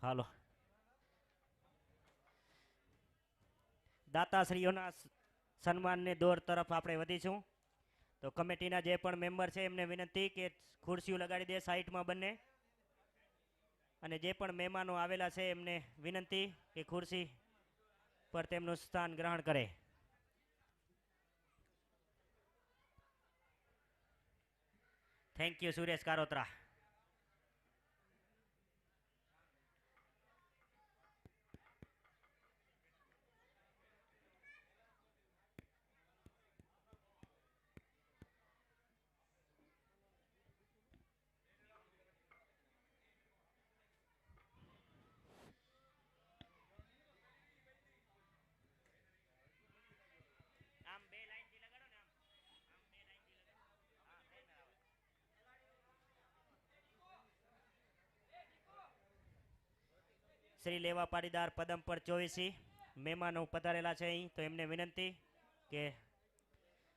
હાલો. દાતાશ્રીઓના સન્માનની દોર તરફ આપણે વધીશું. તો કમિટીના જે પણ મેમ્બર છે એમને વિનંતી કે ખુરશીઓ લગાડી દે સાઈડમાં બંને. અને જે પણ મહેમાનો આવેલા છે એમને વિનંતી કે ખુરશી પર તેમનું સ્થાન ગ્રહણ કરે. Thank you Suresh Karotra. શ્રી લેવા પાટીદાર પદમ પર 24 મહેમાનો પધારેલા છે અહીં, તો એમને વિનંતી કે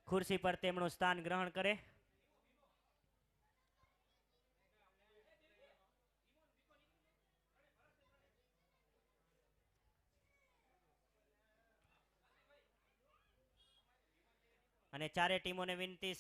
ખુરશી પર તેમનું સ્થાન ગ્રહણ કરે. અને ચારે ટીમોને વિનંતી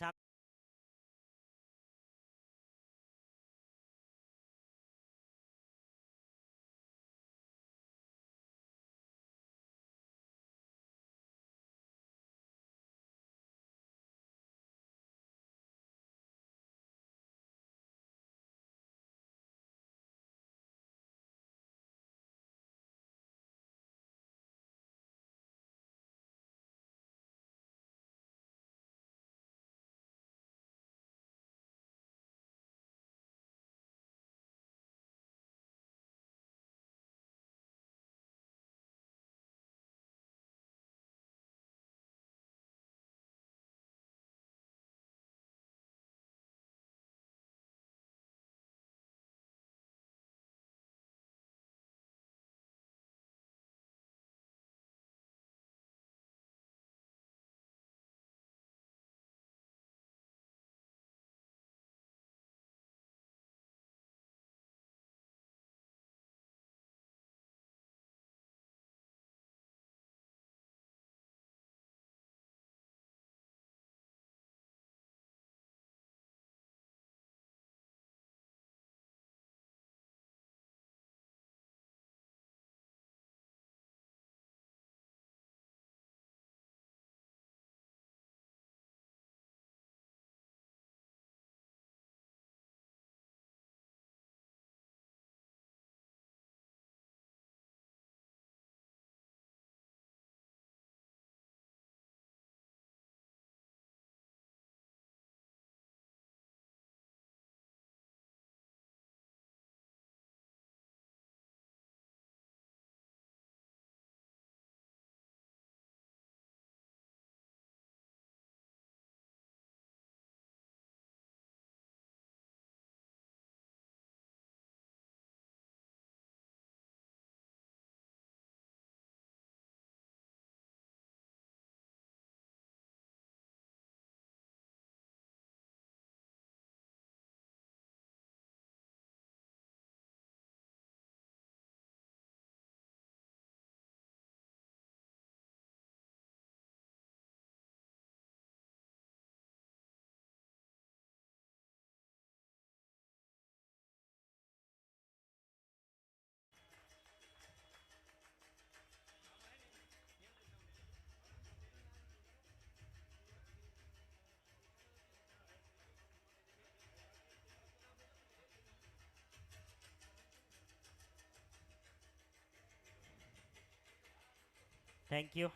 થેન્ક યુ.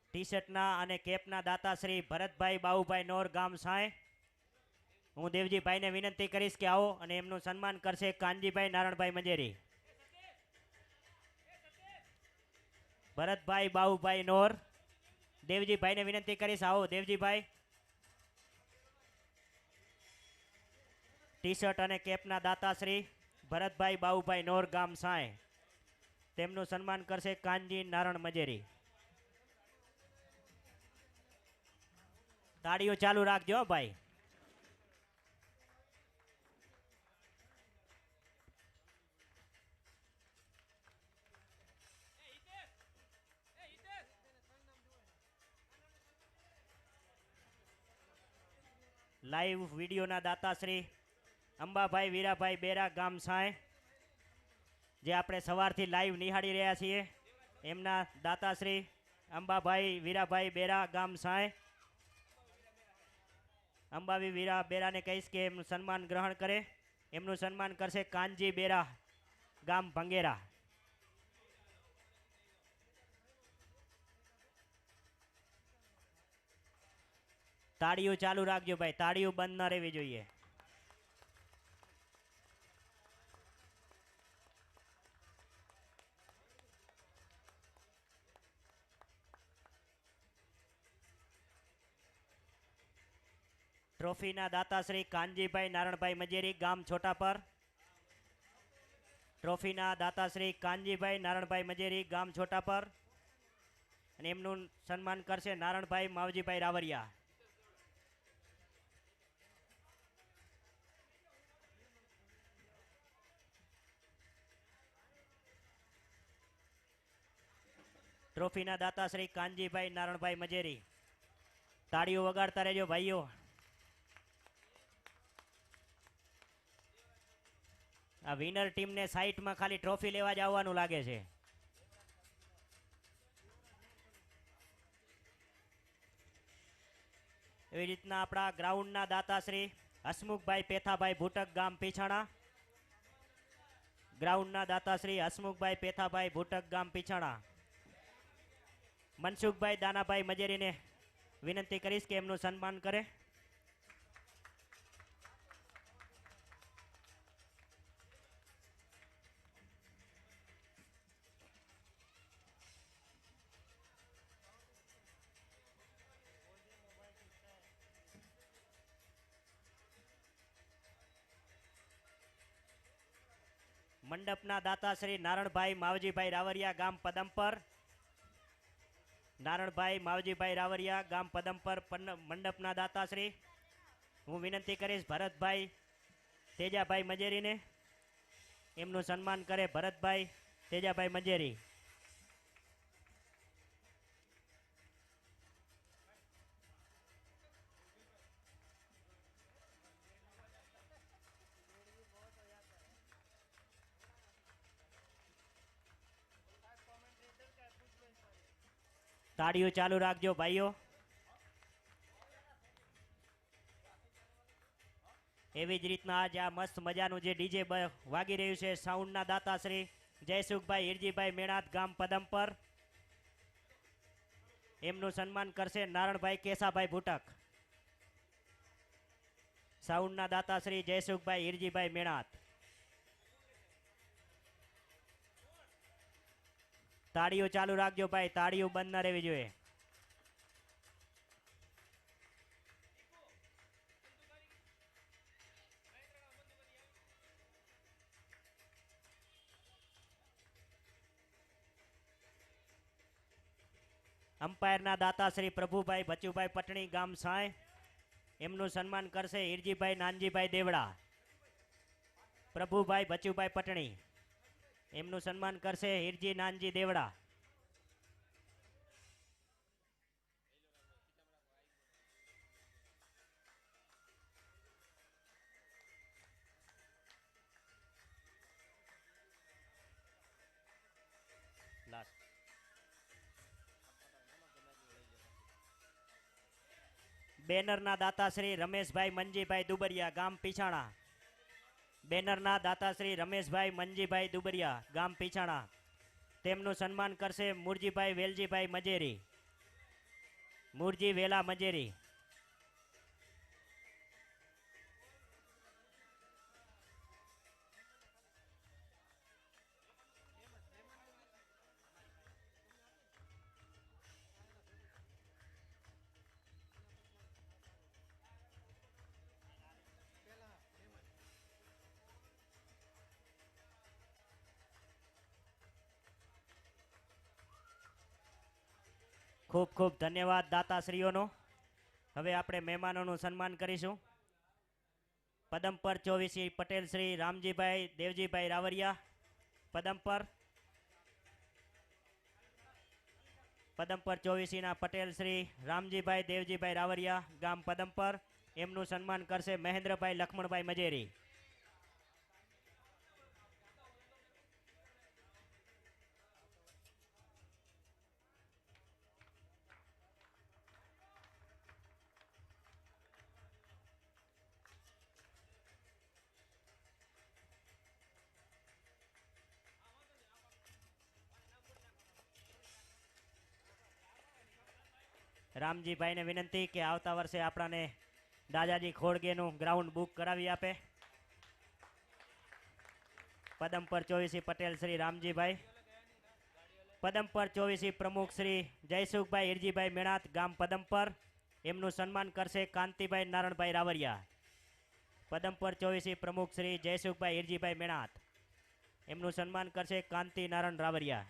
ટી શર્ટના અને કેપના દાતા શ્રી ભરતભાઈ બાબુભાઈ નોર ગામ સાંય. હું દેવજીભાઈને વિનંતી કરીશ કે આવો અને એમનું સન્માન કરશે કાનજીભાઈ નારણભાઈ મંજેરી. ભરતભાઈ બાબુભાઈ નોર. દેવજીભાઈને વિનંતી કરીશ આવો દેવજીભાઈ. ટી શર્ટ અને કેપના દાતા શ્રી ભરતભાઈ બાબુભાઈ નોર ગામ સાંય. તેમનું સન્માન કરશે કાનજી નારણ મજેરી. તાળીઓ ચાલુ રાખજો ભાઈ. લાઈવ વિડીયોના દાતા શ્રી અંબાભાઈ વીરાભાઈ બેરા ગામ સાંય, જે આપણે સવારથી લાઈવ નિહાળી રહ્યા છીએ, એમના દાતાશ્રી અંબાભાઈ વીરાભાઈ બેરા ગામ સાંય. અંબાવી વીરા બેરાને કહીશ કે એમનું સન્માન ગ્રહણ કરે. એમનું સન્માન કરશે કાનજી બેરા ગામ ભંગેરા. તાળીઓ ચાલુ રાખજો ભાઈ, તાળીઓ બંધ ન રહેવી જોઈએ. ટ્રોફીના દાતાશ્રી કાનજીભાઈ નારણભાઈ મજેરી ગામ છોટાપર. ટ્રોફીના દાતાશ્રી કાનજીભાઈ નારણભાઈ મજેરી ગામ છોટાપર. અને એમનું સન્માન કરશે નારણભાઈ માવજીભાઈ રાવરિયા. ટ્રોફીના દાતાશ્રી કાનજીભાઈ નારણભાઈ મજેરી. તાળીઓ વગાડતા રહેજો ભાઈઓ. આ વિનર ટીમને સાઈટમાં ખાલી ટ્રોફી લેવા જ આવવાનું લાગે છે. એવી રીતના આપણા ગ્રાઉન્ડના દાતાશ્રી હસમુખભાઈ પેથાભાઈ ભૂટક ગામ પીછાણા. ગ્રાઉન્ડના દાતાશ્રી હસમુખભાઈ પેથાભાઈ ભૂટક ગામ પીછાણા. મનસુખભાઈ દાનાભાઈ મજેરીને વિનંતી કરીશ કે એમનું સન્માન કરે. મંડપના દાતાશ્રી નારણભાઈ માવજીભાઈ રાવરિયા ગામ પદમપર. નારણભાઈ માવજીભાઈ રાવરિયા ગામ પદમપર મંડપના દાતાશ્રી. હું વિનંતી કરીશ ભરતભાઈ તેજાભાઈ મજેરીને એમનું સન્માન કરે. ભરતભાઈ તેજાભાઈ મજેરી. તાળીઓ ચાલુ રાખજો ભાઈઓ. એવી જ રીતના આજે આ મસ્ત મજાનું જે ડીજે વાગી રહ્યું છે, સાઉન્ડના દાતાશ્રી જયસુખભાઈ હિરજીભાઈ મેણાત ગામ પદમપર. એમનું સન્માન કરશે નારણભાઈ કેસાભાઈ ભૂટક. સાઉન્ડના દાતાશ્રી જયસુખભાઈ હિરજીભાઈ મેણાત. તાળીઓ ચાલુ રાખજો ભાઈ, તાળીઓ બંધ ન રહેવી જોઈએ. અમ્પાયરના દાતાશ્રી પ્રભુભાઈ ભચુભાઈ પટણી ગામ સાંય. એમનું સન્માન કરશે હિરજીભાઈ નાનજીભાઈ દેવડા. પ્રભુભાઈ ભચુભાઈ પટણી. એમનું સન્માન કરશે હિરજી નાનજી દેવડા. બેનરના દાતાશ્રી રમેશભાઈ મંજીભાઈ દુબરિયા ગામ પીછાણા. બેનરના દાતાશ્રી રમેશભાઈ મંજીભાઈ દુબરિયા ગામ પીછાણા. તેમનું સન્માન કરશે મુરજીભાઈ વેલજીભાઈ મજેરી. મુરજી વેલા મજેરી. ખૂબ ખૂબ ધન્યવાદ દાતાશ્રીઓનો. હવે આપણે મહેમાનોનું સન્માન કરીશું. પદમપર 24 પટેલ શ્રી રામજીભાઈ દેવજીભાઈ રાવરિયા પદમપર. પદમપર 24 ના પટેલ શ્રી રામજીભાઈ દેવજીભાઈ રાવરિયા ગામ પદમપર. એમનું સન્માન કરશે મહેન્દ્રભાઈ લક્ષ્મણભાઈ મજેરી. રામજીભાઈને વિનંતી કે આવતા વર્ષે આપણાને દાદાજી ખોડગેનું ગ્રાઉન્ડ બુક કરાવી આપે. પદમ પર 24 પટેલ શ્રી રામજીભાઈ. પદમ પર 24 પ્રમુખ શ્રી જયસુખભાઈ હિરજીભાઈ મેણાત ગામ પદમપર. એમનું સન્માન કરશે કાંતિભાઈ નારણભાઈ રાવરિયા. પદમ પર 24 પ્રમુખ શ્રી જયસુખભાઈ હિરજીભાઈ મેણાત. એમનું સન્માન કરશે કાંતિ નારણ રાવરિયા.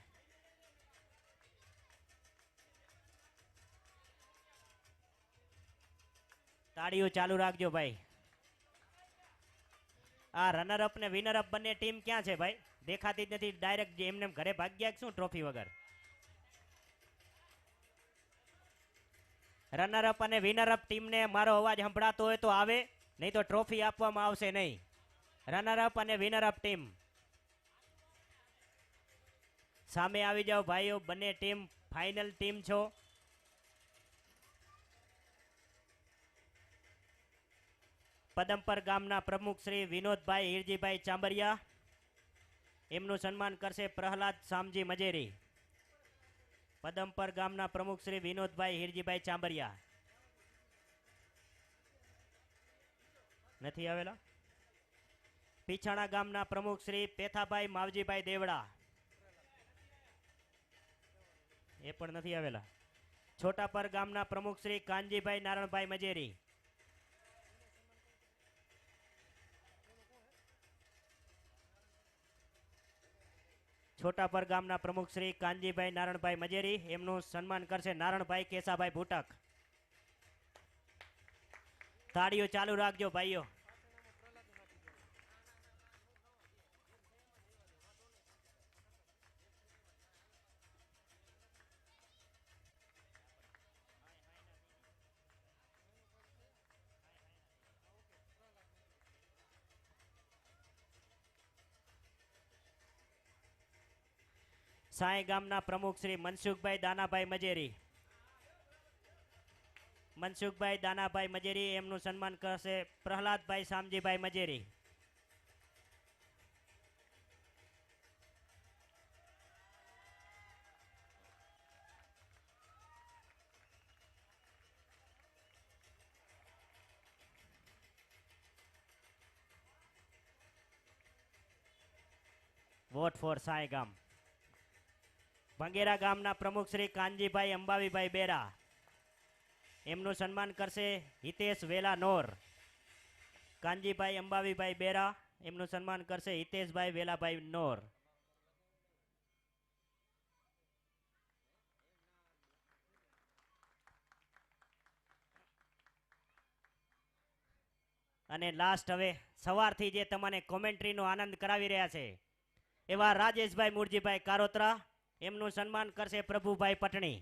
તાળીઓ ચાલુ રાખજો ભાઈ. આ રનરઅપ ને વિનરઅપ બંને ટીમ ક્યાં છે ભાઈ? દેખાતી જ નથી. ડાયરેક્ટ એમને ઘરે ભાગ્યા શું ટ્રોફી વગર? રનરઅપ અને વિનરઅપ ટીમને મારો અવાજ સંભળાતો હોય તો આવે, નહીં તો ટ્રોફી આપવામાં આવશે નહીં. રનરઅપ અને વિનરઅપ ટીમ સામે આવી જાઓ ભાઈઓ. બંને ટીમ ફાઇનલ ટીમ છો. પદમપર ગામના પ્રમુખ શ્રી વિનોદભાઈ હિરજીભાઈ ચાંબરિયા. એમનું સન્માન કરશે પ્રહલાદ શામજી મજેરી. પદમપર ગામના પ્રમુખ શ્રી વિનોદભાઈ હિરજીભાઈ ચાંબરિયા નથી આવેલા. પીછાણા ગામના પ્રમુખ શ્રી પેથાભાઈ માવજીભાઈ દેવડા એ પણ નથી આવેલા. છોટાપર ગામના પ્રમુખ શ્રી કાનજીભાઈ નારણભાઈ મજેરી. છોટાપર ગામના પ્રમુખ શ્રી કાનજીભાઈ નારણભાઈ મજેરી. એમનું સન્માન કરશે નારણભાઈ કેસાભાઈ ભૂટક. તાળીઓ ચાલુ રાખજો ભાઈઓ. સાંઈ ગામના પ્રમુખ શ્રી મનસુખભાઈ દાનાભાઈ મજેરી. મનસુખભાઈ દાનાભાઈ મજેરી. એમનું સન્માન કરશે પ્રહલાદભાઈ શામજીભાઈ મજેરી. વોટ ફોર સાંઈ ગામ. ભંગેરા ગામના પ્રમુખ શ્રી કાનજીભાઈ અંબાવીભાઈ બેરા. એમનું સન્માન કરશે હિતેશ વેલા નોર. કાનજીભાઈ અંબાવીભાઈ બેરા. એમનું સન્માન કરશે હિતેશભાઈ વેલાભાઈ નોર. અને લાસ્ટ હવે સવારથી જે તમને કોમેન્ટ્રીનો આનંદ કરાવી રહ્યા છે એવા રાજેશભાઈ મુરજીભાઈ કારોત્રા. એમનું સન્માન કરશે પ્રભુભાઈ પટણી.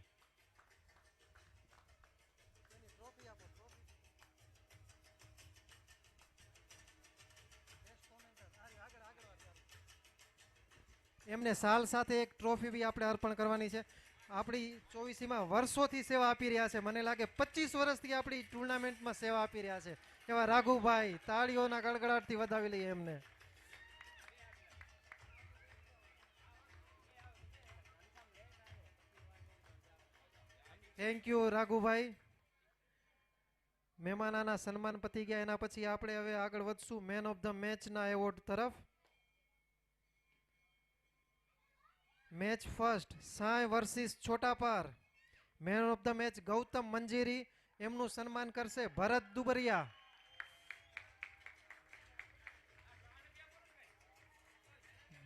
એમને સાલ સાથે એક ટ્રોફી બી આપણે અર્પણ કરવાની છે. આપણી 24માં વર્ષોથી સેવા આપી રહ્યા છે. મને લાગે 25 વર્ષથી આપણી ટુર્નામેન્ટમાં સેવા આપી રહ્યા છે એવા રાઘુભાઈ. તાળીઓના ગડગડાટથી વધાવી લઈએ એમને. Thank you Raghubhai. મહેમાનાના સન્માન પતી ગયા એના પછી આપણે હવે આગળ વધશું મેન ઓફ ધ મેચના એવોર્ડ તરફ. Match first Sai versus Chhotapar. Man of the match Gautam Manjiri. એમનું સન્માન કરશે Bharat Dubariya.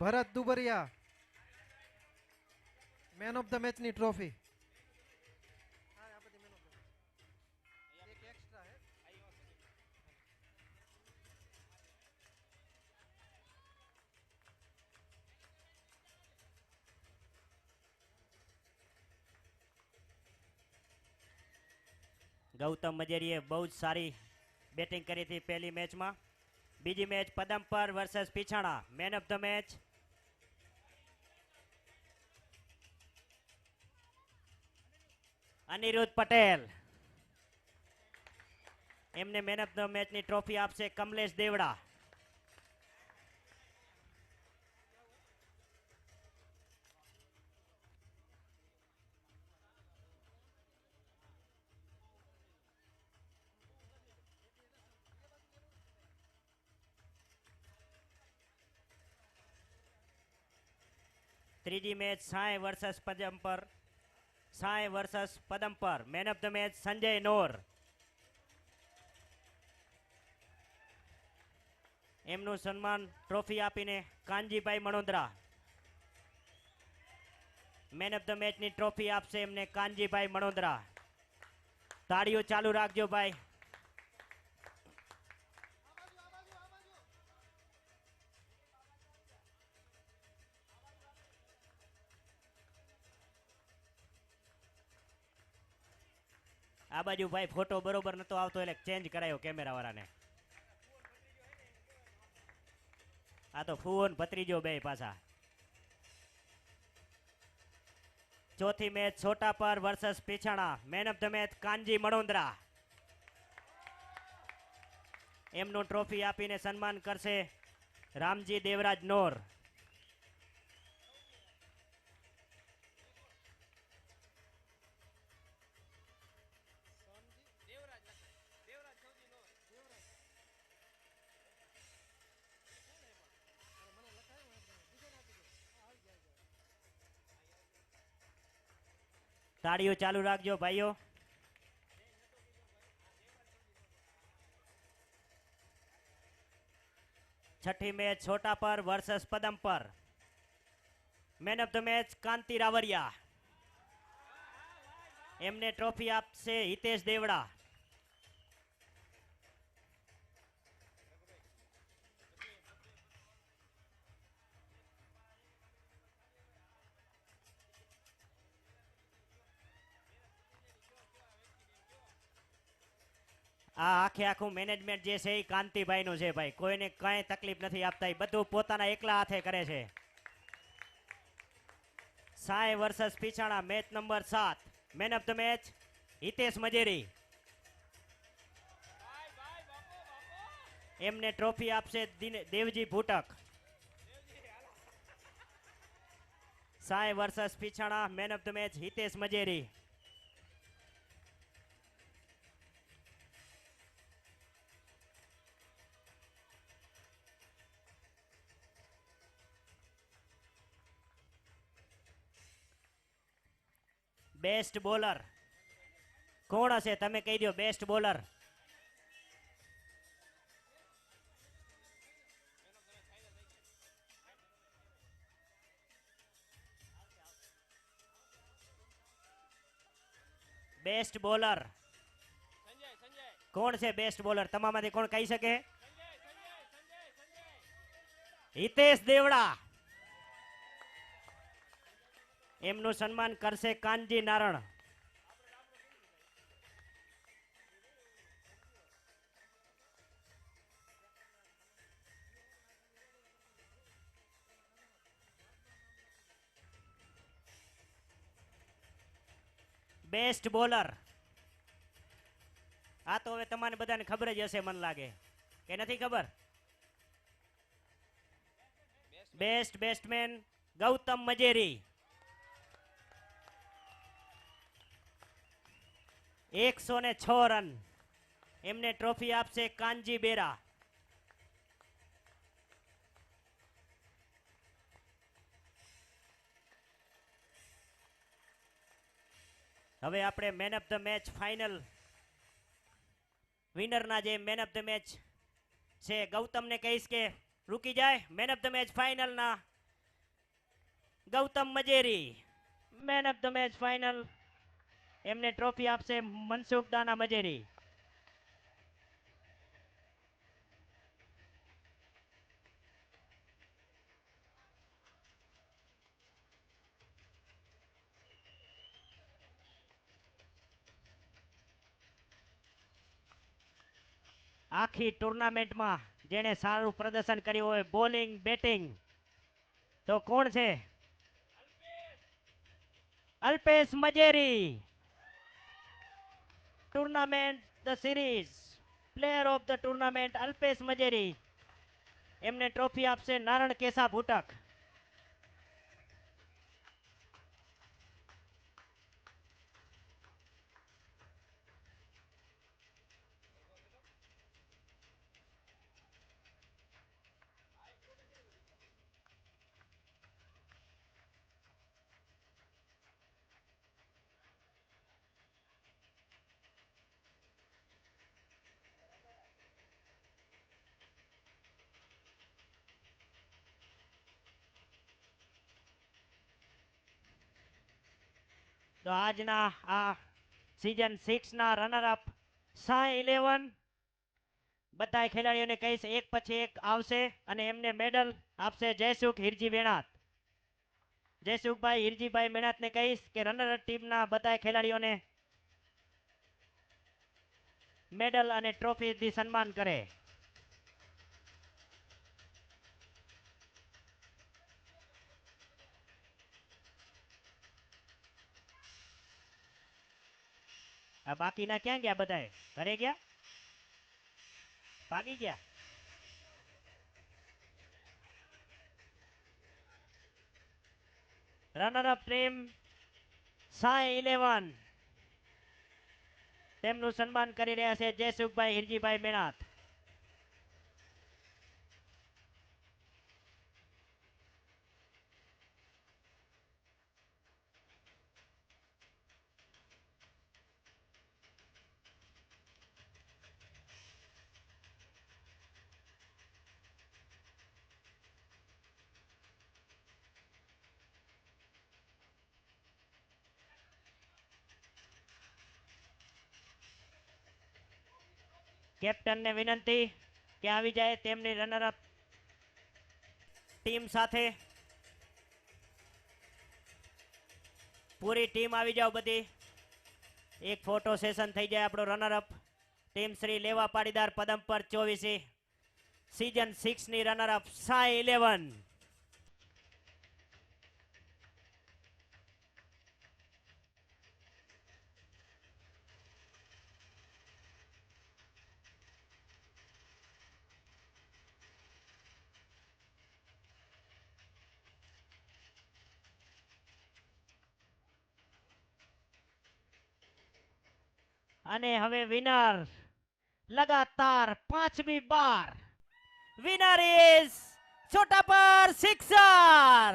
Bharat Dubariya man of the મેચની ટ્રોફી. ગૌતમ મજેરીએ બહુ જ સારી બેટિંગ કરી હતી પહેલી મેચમાં. બીજી match Padampar versus Pichhana. Man of the match Aniruddh Patel. એમને મેન ઓફ ધ મેચની ટ્રોફી આપશે કમલેશ દેવડા. ત્રીજી match Sai versus Padampar. Sai versus Padampar. Man of the match Sanjay Nor. એમનું સન્માન ટ્રોફી આપીને Kanjibhai Manodara. Man of the મેચની ટ્રોફી આપશે એમને કાનજીભાઈ મણોદરા. તાળીઓ ચાલુ રાખજો ભાઈ. આ બાજુ ભાઈ ફોટો બરોબર નતો આવતો એટલે ચેન્જ કરાયો કેમેરા વાળાને. આ તો ફોન ભત્રીજો બે પાછા. ચોથી match Chhotapar versus Pichhana. Man of the match Kanji Manodara. એમનું ટ્રોફી આપીને સન્માન કરશે રામજી દેવરાજ નોર. તાળીઓ ચાલુ રાખજો ભાઈઓ. છઠ્ઠી match Chhotapar versus Padampar. Man of the match Kanti Ravariya. એમને ટ્રોફી આપશે હિતેશ દેવડા. આ આખે આખું મેનેજમેન્ટ જે છે એ કાંતિભાઈનું છે ભાઈ. કોઈને કઈ તકલીફ નથી આપતા. એ બધું પોતાના એકલા હાથે કરે છે. Sai versus Pichhana. Match number 7. Man of the match Hitesh Majeri. એમને ટ્રોફી આપશે Devji Bhutak. Sai versus Pichhana. Man of the match Hitesh Majeri. Best bowler કોણ હશે તમે કહી દો. બેસ્ટ બોલર બેસ્ટ બોલર કોણ છે? બેસ્ટ બોલર તમામાંથી કોણ કહી શકે? હિતેશ દેવડા. એમનું સન્માન કરશે કાનજી નારણ. બેસ્ટ બોલર આ તો હવે તમારે બધાને ખબર જ હશે મને લાગે કે નથી ખબર. Best batsman Gautam Majeri. 106 run. એમને ટ્રોફી આપશે કાનજી બેરા. હવે આપણે man of the match final વિનરના જે મેન ઓફ ધ મેચ છે ગૌતમને કહીશ કે રૂકી જાય. મેન ઓફ ધ મેચ ફાઇનલના Gautam Majeri. Man of the match final એમને ટ્રોફી આપશે મનસુખ દાના મજેરી. આખી ટુર્નામેન્ટમાં જેણે સારું પ્રદર્શન કર્યું હોય બોલિંગ બેટિંગ તો કોણ છે? Alpesh Majeri. Tournament the series player of the tournament Alpesh Majeri. એમને ટ્રોફી આપશે નારણ કેશા ભૂટક. તો આજના આ સીઝન 6 ના રનર અપ સાઈ 11 બધા ખેલાડીઓને કહીશ એક પછી એક આવશે અને એમને મેડલ આપશે જયસુખ હિરજી વેણાત. જયસુખભાઈ હિરજીભાઈ મેણાતને કહીશ કે રનર અપ ટીમના બધા ખેલાડીઓને મેડલ અને ટ્રોફીથી સન્માન કરે. આ બાકીના ક્યાં ગયા બધાએ? ઘરે ગયા? ભાગી ગયા? રનર અપ ટીમ સાઈ 11 તેમનું સન્માન કરી રહ્યા છે જયસુખભાઈ હિરજીભાઈ મેણાત. કેપ્ટનને વિનંતી કે આવી જાય તેમની રનર અપ ટીમ સાથે. પૂરી ટીમ આવી જાઓ બધી. એક ફોટો સેશન થઈ જાય આપણો રનર અપ ટીમ શ્રી લેવા પાડીદાર પદમ પર 24 સીઝન 6 ની રનર અપ સાઈ 11. અને હવે વિનર લગાતાર 5મી બાર વિનર ઇઝ છોટા પર sixer.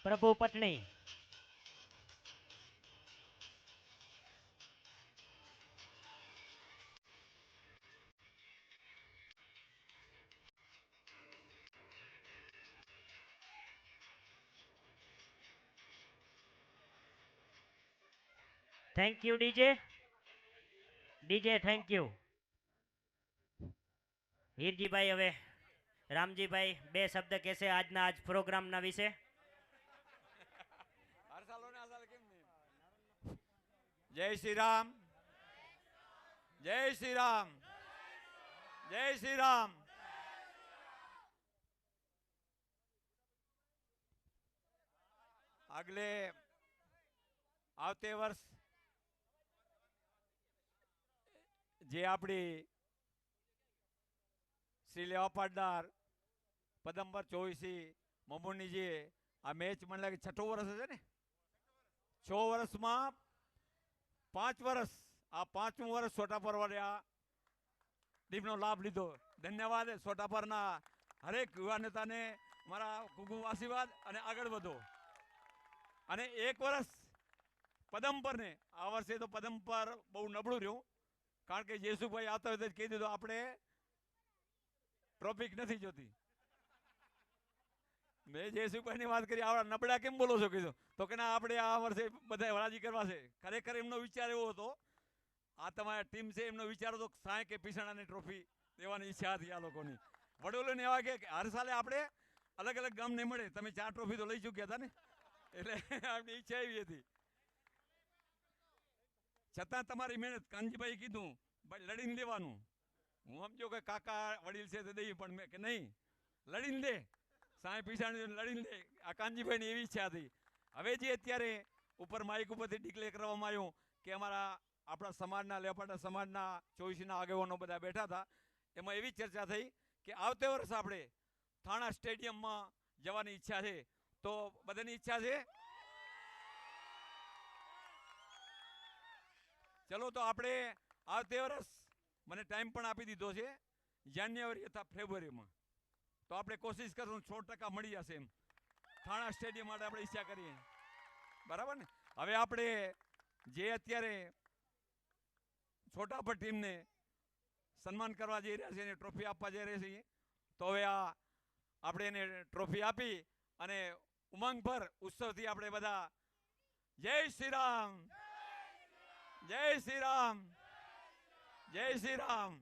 Prabhu Patni. Thank you DJ. DJ thank you. Hirjibhai હવે રામજીભાઈ બે શબ્દ કહેશે આજના આજ પ્રોગ્રામના વિશે. જય શ્રી રામ, જય શ્રી રામ, જય શ્રી રામ. આગલે આવતે વર્ષ જે આપણી શ્રી લેવા પાડનાર પદંબર 24 મમુની જે આ મેચ મને લાગે 6ઠું વર્ષ હશે ને. 6 વર્ષમાં 5 વર્ષ, આ 5મું વર્ષ સોટાપર વાળે આ ટીમનો લાભ લીધો. ધન્યવાદ સોટાપરના હરેક યુવા નેતાને મારા ખૂબ આશીર્વાદ અને આગળ વધો. અને 1 વર્ષ પદમપરને, આ વર્ષે તો પદમપર બહુ નબળું રહ્યું કારણ કે જેસુભાઈ આવતા હોય તો કહી દીધું આપણે ટ્રોફિક નથી જોતી. મેં જેસુભાઈની વાત કરી, આવડા નબળા કેમ બોલો છો કીધું, તો કે ના આપણે આ વર્ષે બધા હરાજી કરવા છે. ખરેખર એમનો વિચાર એવો હતો, આ તમારી ટીમ છે એમનો વિચાર હતો સાંય કે પીસણાની ટ્રોફી દેવાની ઈચ્છા હતી આ લોકોની. વડીલોને એવા કે હર સાલે આપણે અલગ અલગ ગામ નહીં મળે, તમે 4 ટ્રોફી તો લઈ ચૂક્યા હતા ને, એટલે આપણી ઈચ્છા એવી હતી. છતાં તમારી મહેનત, કાનજીભાઈ કીધું ભાઈ લડીને લેવાનું. હું સમજો કે કાકા વડીલ છે તો દઈએ, પણ મેં કે નહીં, લડીને લે, સાંય પીસાણી લડીને લે. આ કાનજીભાઈની એવી ઈચ્છા હતી. હવે જે અત્યારે ઉપર માઇક ઉપરથી ડિક્લેર કરવામાં આવ્યું કે આપણા સમાજના, લેપાટા સમાજના 24ના આગેવાનો બધા બેઠા હતા, એમાં એવી ચર્ચા થઈ કે આવતે વર્ષ આપણે થાણા સ્ટેડિયમમાં જવાની ઈચ્છા છે. તો બધાની ઈચ્છા છે? ચલો તો આપણે આવતે વર્ષ મને ટાઈમ પણ આપી દીધો છે, જાન્યુઆરી અથવા ફેબ્રુઆરીમાં. તો આપણે કોશિશ કરશું 100% મળી જશે એમ. થાણા સ્ટેડિયમ માટે આપણે ઈચ્છા કરીએ, બરાબર ને. હવે આપણે જે અત્યારે છોટાપર ટીમને સન્માન કરવા જઈ રહ્યા છે, એને ટ્રોફી આપવા જઈ રહ્યા છીએ, તો હવે આપણે એને ટ્રોફી આપી અને ઉમંગભર ઉત્સવથી આપણે બધા જય શ્રી રામ, જય શ્રી રામ, જય શ્રી રામ.